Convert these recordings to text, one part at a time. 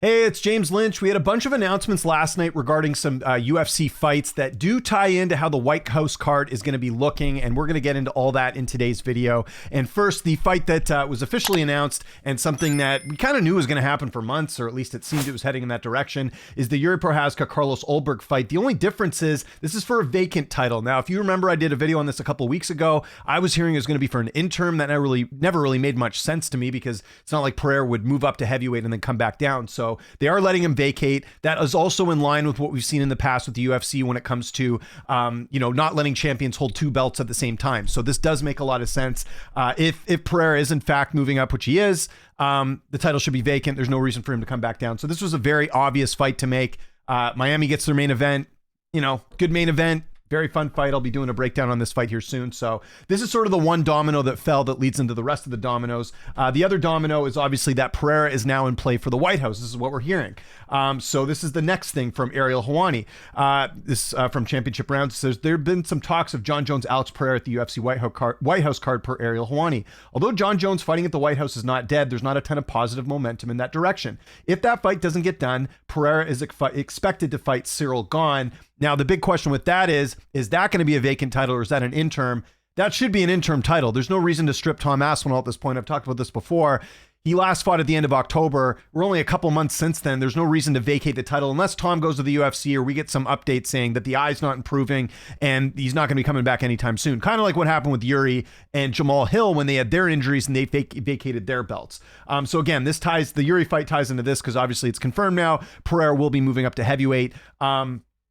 Hey, it's James Lynch. We had a bunch of announcements last night regarding some UFC fights that do tie into how the White House card is going to be looking, and we're going to get into all that in today's video. And first, the fight that was officially announced and something that we kind of knew was going to happen for months, or at least it seemed it was heading in that direction, is the Yuri Prochazka Carlos Ulberg fight. The only difference is this is for a vacant title. Now, if you remember, I did a video on this a couple of weeks ago. I was hearing it was going to be for an interim. That never really made much sense to me because it's not like Pereira would move up to heavyweight and then come back down. So they are letting him vacate. That is also in line with what we've seen in the past with the UFC when it comes to, not letting champions hold two belts at the same time. So this does make a lot of sense. If Pereira is in fact moving up, which he is, the title should be vacant. There's no reason for him to come back down. So this was a very obvious fight to make. Miami gets their main event, good main event. Very fun fight. I'll be doing a breakdown on this fight here soon. So this is sort of the one domino that fell that leads into the rest of the dominoes. The other domino is obviously that Pereira is now in play for the White House. This is what we're hearing. So this is the next thing from Ariel Helwani. This from Championship Rounds says there have been some talks of Jon Jones, Alex Pereira at the UFC White House card per Ariel Helwani. Although Jon Jones fighting at the White House is not dead, there's not a ton of positive momentum in that direction. If that fight doesn't get done, Pereira is expected to fight Cyril Gane. Now, the big question with that is that going to be a vacant title or is that an interim? That should be an interim title. There's no reason to strip Tom Aspinall at this point. I've talked about this before. He last fought at the end of October. We're only a couple months since then. There's no reason to vacate the title unless Tom goes to the UFC or we get some updates saying that the eye's not improving and he's not going to be coming back anytime soon. Kind of like what happened with Yuri and Jamal Hill when they had their injuries and they vacated their belts. So again, the Yuri fight ties into this because obviously it's confirmed now. Pereira will be moving up to heavyweight.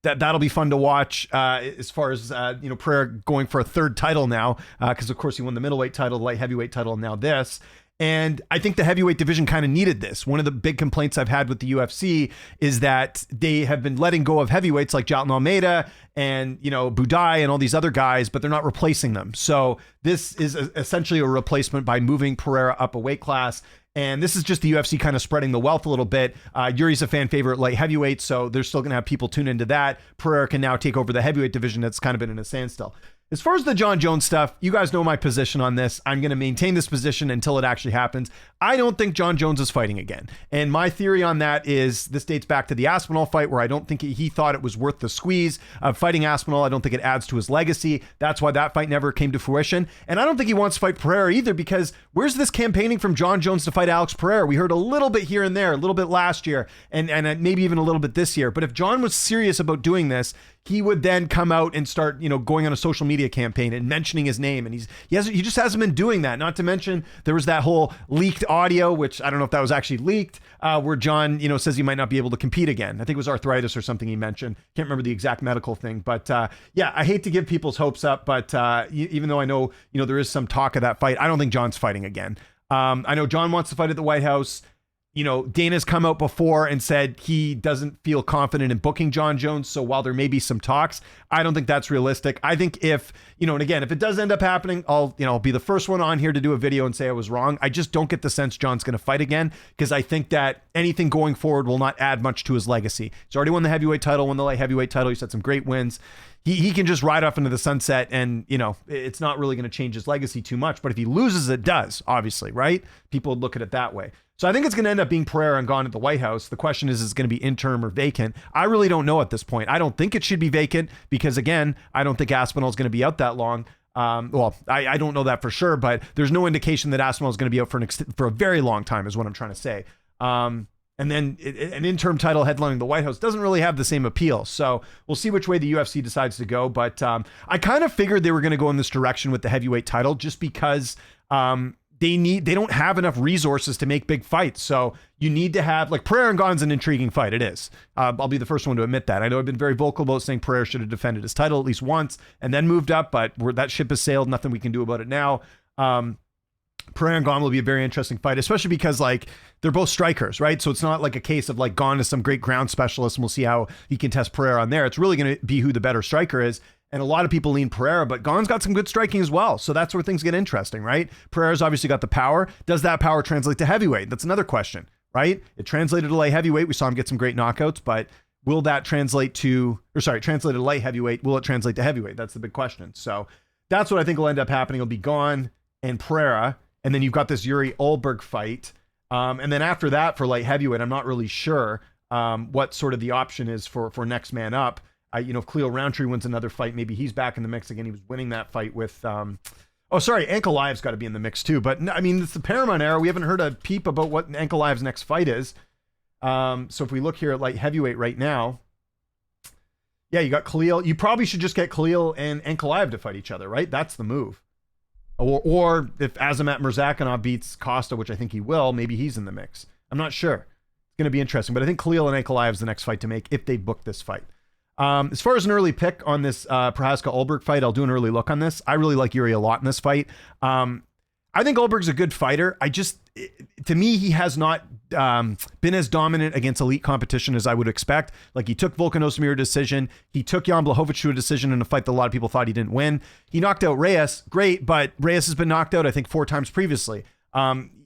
That'll be fun to watch as far as, Pereira going for a third title now, because of course he won the middleweight title, the light heavyweight title, and now this. And I think the heavyweight division kind of needed this. One of the big complaints I've had with the UFC is that they have been letting go of heavyweights like Jailton Almeida and, Budai and all these other guys, but they're not replacing them. So this is essentially a replacement by moving Pereira up a weight class. And this is just the UFC kind of spreading the wealth a little bit. Yuri's a fan favorite light heavyweight, so they're still going to have people tune into that. Pereira can now take over the heavyweight division that's kind of been in a standstill. As far as the Jon Jones stuff, you guys know my position on this. I'm going to maintain this position until it actually happens. I don't think Jon Jones is fighting again. And my theory on that is this dates back to the Aspinall fight where I don't think he thought it was worth the squeeze of fighting Aspinall. I don't think it adds to his legacy. That's why that fight never came to fruition. And I don't think he wants to fight Pereira either because where's this campaigning from Jon Jones to fight Alex Pereira? We heard a little bit here and there, a little bit last year and maybe even a little bit this year. But if Jon was serious about doing this, he would then come out and start, going on a social media campaign and mentioning his name. And he just hasn't been doing that. Not to mention there was that whole leaked audio, which I don't know if that was actually leaked, where Jon, says he might not be able to compete again. I think it was arthritis or something he mentioned. Can't remember the exact medical thing, but I hate to give people's hopes up, but even though I know, there is some talk of that fight, I don't think Jon's fighting again. I know Jon wants to fight at the White House. Dana's come out before and said he doesn't feel confident in booking Jon Jones. So while there may be some talks, I don't think that's realistic. I think if it does end up happening, I'll be the first one on here to do a video and say I was wrong. I just don't get the sense Jon's going to fight again because I think that anything going forward will not add much to his legacy. He's already won the heavyweight title, won the light heavyweight title. He's had some great wins. He can just ride off into the sunset and, it's not really going to change his legacy too much. But if he loses, it does, obviously, right? People would look at it that way. So I think it's going to end up being Pereira and Gane at the White House. The question is it going to be interim or vacant? I really don't know at this point. I don't think it should be vacant because, again, I don't think Aspinall is going to be out that long. I don't know that for sure, but there's no indication that Aspinall is going to be out for a very long time is what I'm trying to say. And then an interim title headlining the White House doesn't really have the same appeal. So we'll see which way the UFC decides to go. But I kind of figured they were going to go in this direction with the heavyweight title just because they don't have enough resources to make big fights. So you need to have, like, Pereira and Gane's an intriguing fight. It is. I'll be the first one to admit that. I know I've been very vocal about saying Pereira should have defended his title at least once and then moved up, but that ship has sailed. Nothing we can do about it now. Pereira and Gane will be a very interesting fight, especially because, like, they're both strikers, right? So it's not like a case of, like, Gane is some great ground specialist and we'll see how he can test Pereira on there. It's really going to be who the better striker is. And a lot of people lean Pereira, but Gane's got some good striking as well. So that's where things get interesting, right? Pereira's obviously got the power. Does that power translate to heavyweight? That's another question, right? It translated to light heavyweight. We saw him get some great knockouts, but will that translate to light heavyweight? Will it translate to heavyweight? That's the big question. So that's what I think will end up happening. It'll be Gane and Pereira. And then you've got this Yuri Ulberg fight. And then after that, for light heavyweight, I'm not really sure what sort of the option is for next man up. If Cleo Roundtree wins another fight, maybe he's back in the mix again. He was winning that fight with, Ankalaev's got to be in the mix too. But I mean, it's the Paramount era. We haven't heard a peep about what Ankalaev's next fight is. So if we look here at light heavyweight right now, yeah, you got Khalil. You probably should just get Khalil and Ankalaev to fight each other, right? That's the move. Or if Azamat Murzakanov beats Costa, which I think he will, maybe he's in the mix. I'm not sure. It's going to be interesting. But I think Khalil and Ankalaev is the next fight to make if they book this fight. As far as an early pick on this Prochazka Ulberg fight, I'll do an early look on this. I really like Yuri a lot in this fight. I think Ulberg's a good fighter. To me, he has not been as dominant against elite competition as I would expect. Like, he took Volkan Ozdemir a decision. He took Jan Blachowicz to a decision in a fight that a lot of people thought he didn't win. He knocked out Reyes. Great, but Reyes has been knocked out, I think, 4 times previously.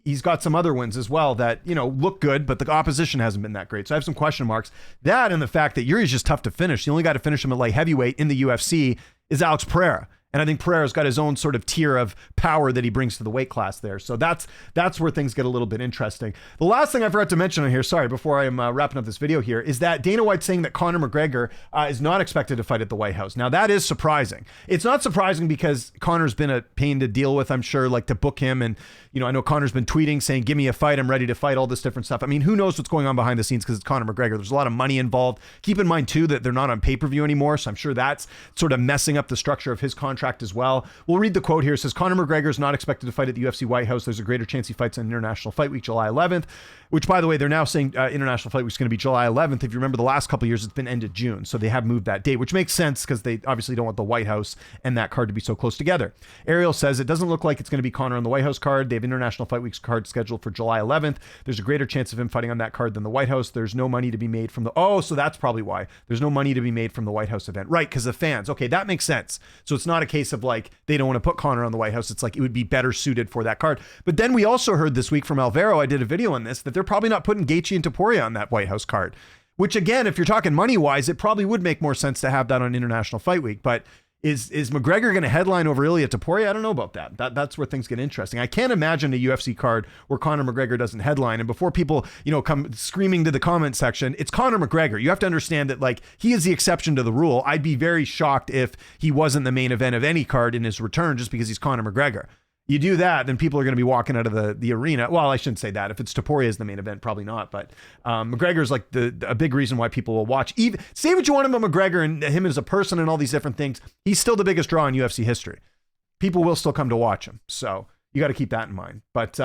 He's got some other wins as well that, look good, but the opposition hasn't been that great. So I have some question marks. That and the fact that Yuri's just tough to finish. The only guy to finish him at light heavyweight in the UFC is Alex Pereira. And I think Pereira's got his own sort of tier of power that he brings to the weight class there. So that's where things get a little bit interesting. The last thing I forgot to mention on here, sorry, before I am wrapping up this video here, is that Dana White's saying that Conor McGregor is not expected to fight at the White House. Now, that is surprising. It's not surprising because Conor's been a pain to deal with, I'm sure, like to book him. And, I know Conor's been tweeting saying, give me a fight, I'm ready to fight, all this different stuff. I mean, who knows what's going on behind the scenes because it's Conor McGregor. There's a lot of money involved. Keep in mind, too, that they're not on pay-per-view anymore. So I'm sure that's sort of messing up the structure of his contract as well. We'll read the quote here. It says, Conor McGregor is not expected to fight at the UFC White House. There's a greater chance he fights on International Fight Week, July 11th, which, by the way, they're now saying International Fight Week is going to be July 11th. If you remember, the last couple of years, it's been ended June. So they have moved that date, which makes sense because they obviously don't want the White House and that card to be so close together. Ariel says, it doesn't look like it's going to be Conor on the White House card. They have International Fight Week's card scheduled for July 11th. There's a greater chance of him fighting on that card than the White House. There's no money to be made from so that's probably why. There's no money to be made from the White House event. Right, because the fans. Okay, that makes sense. So it's not a case of like, they don't want to put Conor on the White House. It's like, it would be better suited for that card. But then we also heard this week from Alvaro, I did a video on this, that they're probably not putting Gaethje and Topuria on that White House card, which again, if you're talking money wise, it probably would make more sense to have that on International Fight Week. But is McGregor going to headline over Ilia Topuria? I don't know about that. That's where things get interesting. I can't imagine a UFC card where Conor McGregor doesn't headline. And before people, come screaming to the comment section, it's Conor McGregor. You have to understand that, like, he is the exception to the rule. I'd be very shocked if he wasn't the main event of any card in his return just because he's Conor McGregor. You do that, then people are going to be walking out of the arena. Well, I shouldn't say that. If it's Topuria is the main event, probably not. But McGregor's like a big reason why people will watch. Even say what you want about McGregor and him as a person and all these different things. He's still the biggest draw in UFC history. People will still come to watch him. So you got to keep that in mind. But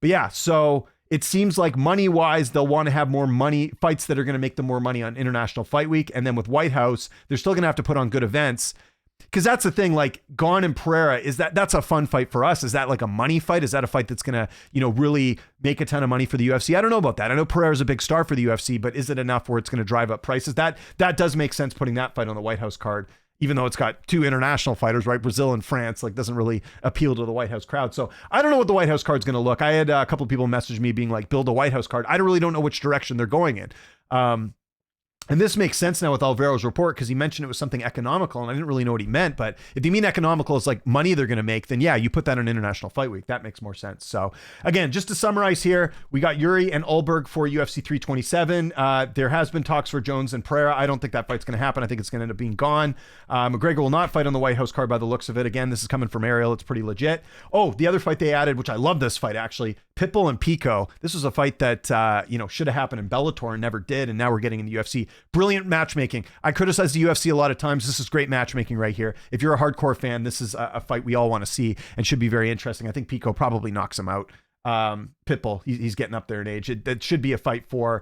yeah, so it seems like money-wise, they'll want to have more money, fights that are going to make them more money on International Fight Week. And then with White House, they're still going to have to put on good events. Because that's the thing, like Gon and Pereira, that's a fun fight for us. Is that like a money fight? Is that a fight that's going to, really make a ton of money for the UFC? I don't know about that. I know Pereira's a big star for the UFC, but is it enough where it's going to drive up prices? That does make sense putting that fight on the White House card, even though it's got 2 international fighters, right? Brazil and France, like doesn't really appeal to the White House crowd. So I don't know what the White House card's going to look. I had a couple of people message me being like, build a White House card. I really don't know which direction they're going in. And this makes sense now with Alvaro's report because he mentioned it was something economical, and I didn't really know what he meant. But if you mean economical is like money they're going to make, then yeah, you put that on International Fight Week. That makes more sense. So again, just to summarize here, we got Yuri and Ulberg for UFC 327. There has been talks for Jones and Pereira. I don't think that fight's going to happen. I think it's going to end up being gone. McGregor will not fight on the White House card by the looks of it. Again, this is coming from Ariel. It's pretty legit. Oh, the other fight they added, which I love this fight actually, Pitbull and Pico. This was a fight that should have happened in Bellator and never did, and now we're getting in the UFC. Brilliant matchmaking. I criticize the UFC a lot of times. This is great matchmaking right here. If you're a hardcore fan, this is a fight we all want to see and should be very interesting. I think Pico probably knocks him out. Pitbull, he's getting up there in age. That should be a fight for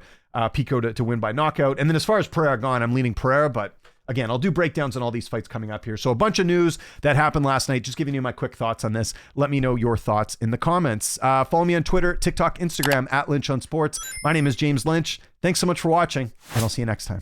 Pico to win by knockout. And then as far as Pereira gone, I'm leaning Pereira, but again, I'll do breakdowns on all these fights coming up here. So a bunch of news that happened last night. Just giving you my quick thoughts on this. Let me know your thoughts in the comments. Follow me on Twitter, TikTok, Instagram, @Lynch on Sports. My name is James Lynch. Thanks so much for watching, and I'll see you next time.